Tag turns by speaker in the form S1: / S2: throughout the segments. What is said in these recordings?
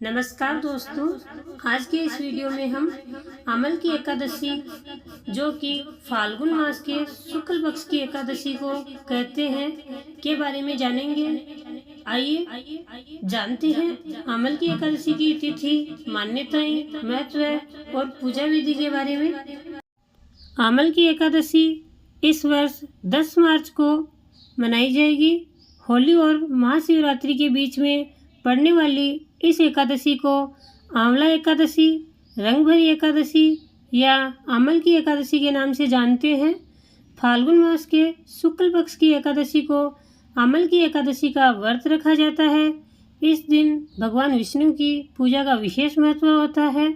S1: नमस्कार दोस्तों, आज के इस वीडियो में हम अमल की एकादशी जो कि फाल्गुन मास के शुक्ल पक्ष की एकादशी को कहते हैं के बारे में जानेंगे। आइए जानते हैं अमल की एकादशी की तिथि, मान्यताएं, महत्व और पूजा विधि के बारे में। अमल की एकादशी इस वर्ष 10 मार्च को मनाई जाएगी। होली और महाशिवरात्रि के बीच में पड़ने वाली इस एकादशी को आंवला एकादशी, रंगभरी एकादशी या अमल की एकादशी के नाम से जानते हैं। फाल्गुन मास के शुक्ल पक्ष की एकादशी को अमल की एकादशी का व्रत रखा जाता है। इस दिन भगवान विष्णु की पूजा का विशेष महत्व होता है।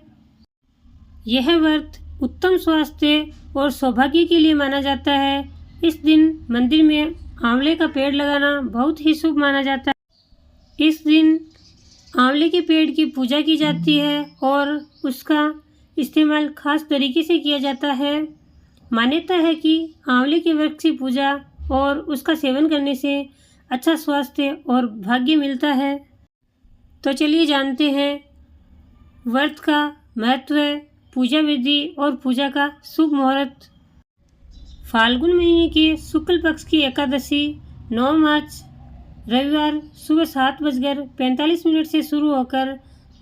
S1: यह व्रत उत्तम स्वास्थ्य और सौभाग्य के लिए माना जाता है। इस दिन मंदिर में आंवले का पेड़ लगाना बहुत ही शुभ माना जाता है। इस दिन आंवले के पेड़ की पूजा की जाती है और उसका इस्तेमाल खास तरीके से किया जाता है। मान्यता है कि आंवले के वृक्ष की पूजा और उसका सेवन करने से अच्छा स्वास्थ्य और भाग्य मिलता है। तो चलिए जानते हैं व्रत का महत्व, पूजा विधि और पूजा का शुभ मुहूर्त। फाल्गुन महीने के शुक्ल पक्ष की एकादशी 9 मार्च रविवार सुबह 7:45 से शुरू होकर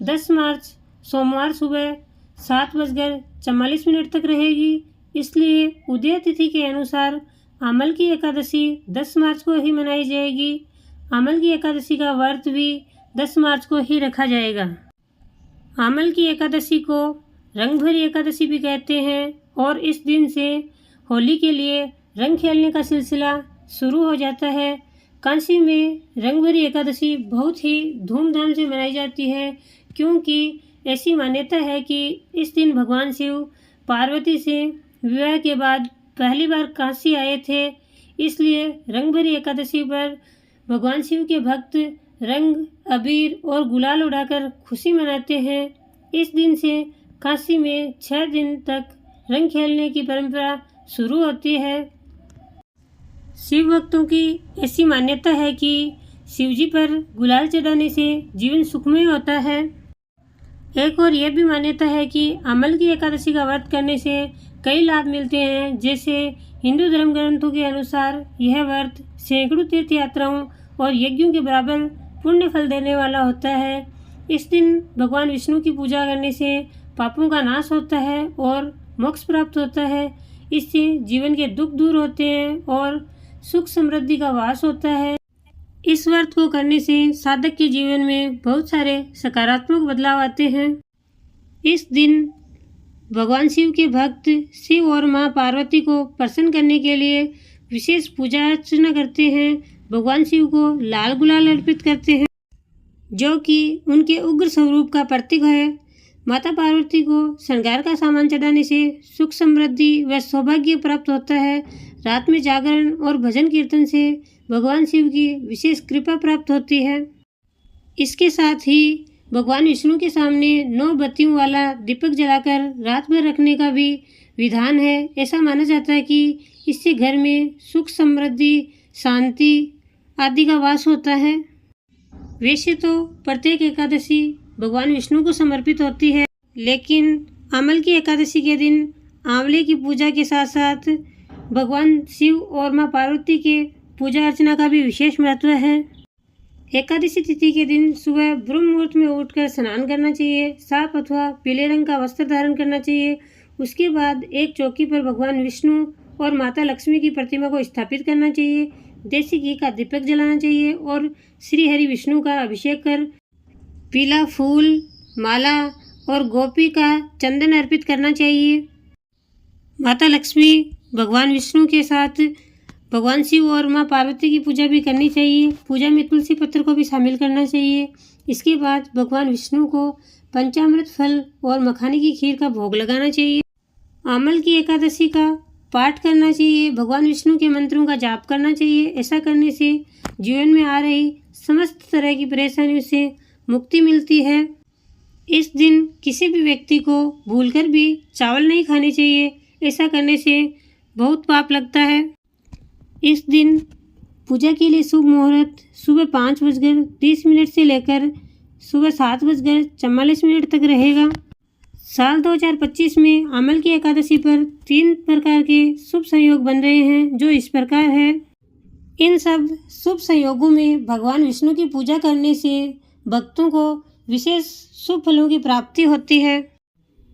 S1: 10 मार्च सोमवार सुबह 7:44 तक रहेगी। इसलिए उदय तिथि के अनुसार अमल की एकादशी 10 मार्च को ही मनाई जाएगी। अमल की एकादशी का व्रत भी 10 मार्च को ही रखा जाएगा। अमल की एकादशी को रंगभरी एकादशी भी कहते हैं और इस दिन से होली के लिए रंग खेलने का सिलसिला शुरू हो जाता है। काशी में रंगभरी एकादशी बहुत ही धूमधाम से मनाई जाती है, क्योंकि ऐसी मान्यता है कि इस दिन भगवान शिव पार्वती से विवाह के बाद पहली बार काशी आए थे। इसलिए रंगभरी एकादशी पर भगवान शिव के भक्त रंग, अबीर और गुलाल उड़ाकर खुशी मनाते हैं। इस दिन से काशी में 6 दिन तक रंग खेलने की परंपरा शुरू होती है। शिव भक्तों की ऐसी मान्यता है कि शिवजी पर गुलाल चढ़ाने से जीवन सुखमय होता है। एक और यह भी मान्यता है कि अमल की एकादशी का व्रत करने से कई लाभ मिलते हैं। जैसे हिंदू धर्म ग्रंथों के अनुसार यह व्रत सैकड़ों तीर्थ यात्राओं और यज्ञों के बराबर पुण्य फल देने वाला होता है। इस दिन भगवान विष्णु की पूजा करने से पापों का नाश होता है और मोक्ष प्राप्त होता है। इससे जीवन के दुख दूर होते हैं और सुख समृद्धि का वास होता है। इस व्रत को करने से साधक के जीवन में बहुत सारे सकारात्मक बदलाव आते हैं। इस दिन भगवान शिव के भक्त शिव और मां पार्वती को प्रसन्न करने के लिए विशेष पूजा अर्चना करते हैं। भगवान शिव को लाल गुलाल अर्पित करते हैं, जो कि उनके उग्र स्वरूप का प्रतीक है। माता पार्वती को श्रृंगार का सामान चढ़ाने से सुख समृद्धि व सौभाग्य प्राप्त होता है। रात में जागरण और भजन कीर्तन से भगवान शिव की विशेष कृपा प्राप्त होती है। इसके साथ ही भगवान विष्णु के सामने 9 बत्तियों वाला दीपक जलाकर रात भर रखने का भी विधान है। ऐसा माना जाता है कि इससे घर में सुख समृद्धि, शांति आदि का वास होता है। वैसे तो प्रत्येक एकादशी भगवान विष्णु को समर्पित होती है, लेकिन अमल की एकादशी के दिन आंवले की पूजा के साथ साथ भगवान शिव और मां पार्वती के पूजा अर्चना का भी विशेष महत्व है। एकादशी तिथि के दिन सुबह ब्रह्म मुहूर्त में उठकर स्नान करना चाहिए। साफ अथवा पीले रंग का वस्त्र धारण करना चाहिए। उसके बाद एक चौकी पर भगवान विष्णु और माता लक्ष्मी की प्रतिमा को स्थापित करना चाहिए। देसी घी का दीपक जलाना चाहिए और श्री हरि विष्णु का अभिषेक कर पीला फूल, माला और गोपी का चंदन अर्पित करना चाहिए। माता लक्ष्मी, भगवान विष्णु के साथ भगवान शिव और मां पार्वती की पूजा भी करनी चाहिए। पूजा में तुलसी पत्र को भी शामिल करना चाहिए। इसके बाद भगवान विष्णु को पंचामृत फल और मखाने की खीर का भोग लगाना चाहिए। अमल की एकादशी का पाठ करना चाहिए। भगवान विष्णु के मंत्रों का जाप करना चाहिए। ऐसा करने से जीवन में आ रही समस्त तरह की परेशानियों से मुक्ति मिलती है। इस दिन किसी भी व्यक्ति को भूलकर भी चावल नहीं खाने चाहिए। ऐसा करने से बहुत पाप लगता है। इस दिन पूजा के लिए शुभ मुहूर्त सुबह 5:30 से लेकर सुबह 7:44 तक रहेगा। साल 2025 में अमल की एकादशी पर 3 प्रकार के शुभ संयोग बन रहे हैं, जो इस प्रकार है। इन सब शुभ संयोगों में भगवान विष्णु की पूजा करने से भक्तों को विशेष शुभ फलों की प्राप्ति होती है।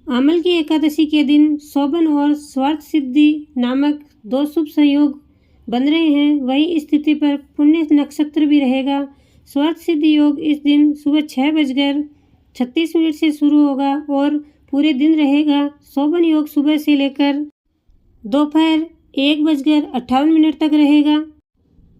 S1: अमल की एकादशी के दिन शोभन और स्वार्थ सिद्धि नामक 2 शुभ संयोग बन रहे हैं। वही स्थिति पर पुण्य नक्षत्र भी रहेगा। स्वार्थ सिद्धि योग इस दिन सुबह 6:36 से शुरू होगा और पूरे दिन रहेगा। शोभन योग सुबह से लेकर दोपहर 1:58 तक रहेगा।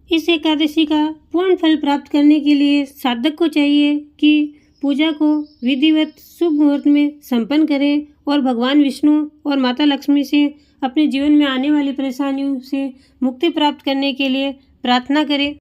S1: इस एकादशी का पूर्ण फल प्राप्त करने के लिए साधक को चाहिए कि पूजा को विधिवत शुभ मुहूर्त में संपन्न करें और भगवान विष्णु और माता लक्ष्मी से अपने जीवन में आने वाली परेशानियों से मुक्ति प्राप्त करने के लिए प्रार्थना करें।